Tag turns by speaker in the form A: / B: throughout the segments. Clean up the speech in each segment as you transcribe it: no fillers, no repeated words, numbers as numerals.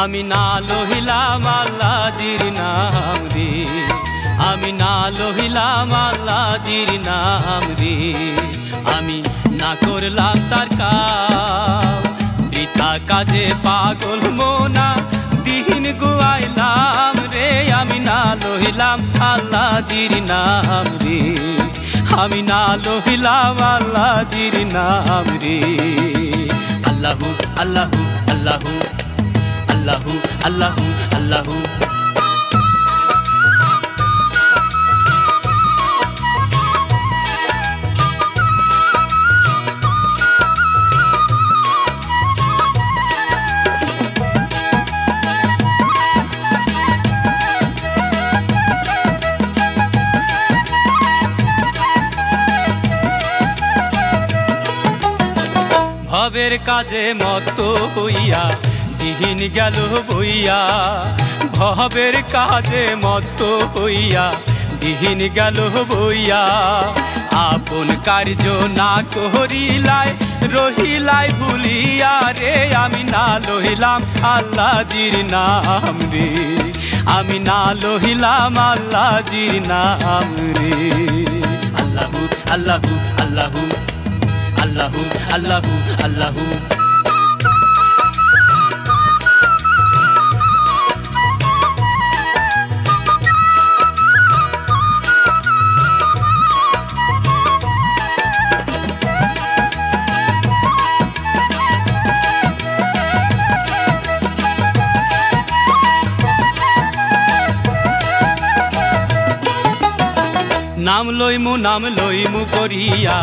A: আমি না লহিলাম আল্লাহজির নাম রে, আমি না লহিলাম আল্লাহজির নাম রে। আমি না করলাম তার কাম, বৃথা কাজে পাগল মোনা দিন গুয়াইলাম রে। আমি না লহিলাম আল্লাহজির নাম রে, আমি না লহিলাম আল্লাহজির নাম রে। আল্লাহু আল্লাহু আল্লাহু আল্লাহু আল্লাহু আল্লাহু। ভবের কাজে মত্ত হইয়া দিন গেল বইয়া, ভবের কাজে মত্ত হইয়া দিন গেল বইয়া। আপন কার্য না করিলাই রহিলাই ভুলিয়া রে। আমি না লহিলাম আল্লাহজির নাম রে, আমি না লহিলাম আল্লাহজির নাম রে। আল্লাহু আল্লাহু আল্লাহু আল্লাহু আল্লাহু আল্লাহু। নাম লইমু করিয়া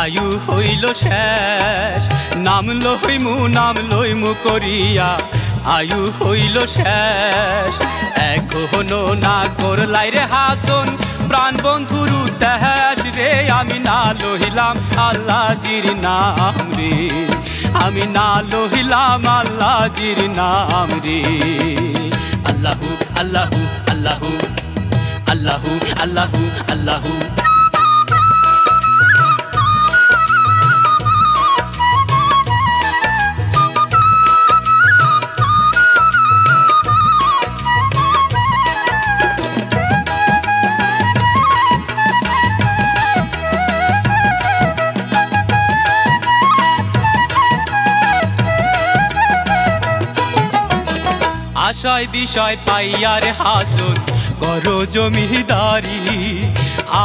A: আয়ু হইল শেষ, নাম লইমু করিয়া আয়ু হইল শেষ। এখনো না করলাই রে হাসন প্রাণ বন্ধুর উদ্দেশ রে। আমি না লহিলাম আল্লাহজির নাম রে, আমি না লহিলাম আল্লাহজির নাম রে। আল্লাহু আল্লাহু আল্লাহু আল্লাহু আল্লাহু আল্লাহু। আশায় বিষয় পাইয়ার হাসন করো জমিদারি,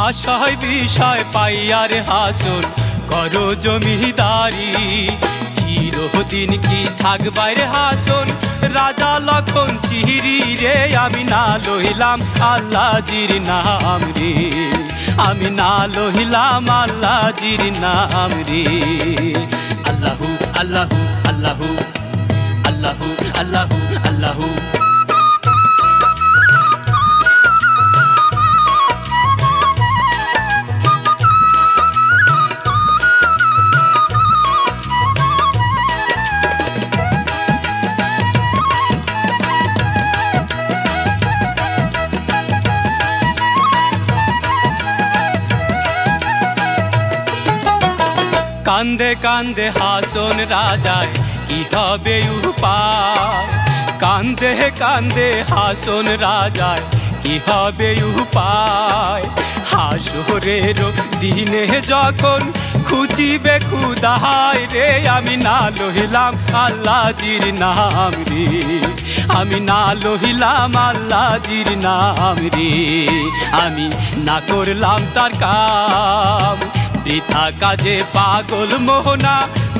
A: আশায় বিষয় পাইয়ার হাসন করো জমিদারি। চিরদিন কি থাকবার হাসন রাজা লক্ষণ চিহিরি রে। আমি না লহিলাম আল্লাহজির নাম রে, আমি না লহিলাম আল্লাহজির নাম রে। আল্লাহু আল্লাহু আল্লাহু আল্লাহু আল্লাহু আল্লাহু। কান্দে কান্দে হাসন রাজায় কি হবে উপায়, কান্দে কান্দে হাসন রাজায় কি হবে উপায়। হাসরের দিনে যখন খুঁজিবে খুদায় রে। আমি না লহিলাম আল্লাহজির নাম রে, আমি না লহিলাম আল্লাহজির নাম রে। আমি না করলাম তার কাম, বৃথা কাজে পাগল মোহনা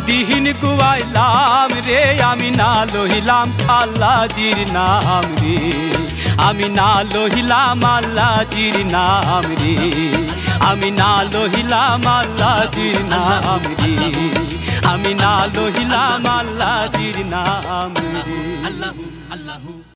A: দিন গুয়াইলাম রে। আমি না লহিলাম আল্লাহজির নাম রে, আমি না লহিলাম আল্লাহজির নাম রে, আমি না লহিলাম আল্লাহজির নাম রে, আমি না লহিলাম আল্লাহজির নাম রে। আল্লাহু আল্লাহু।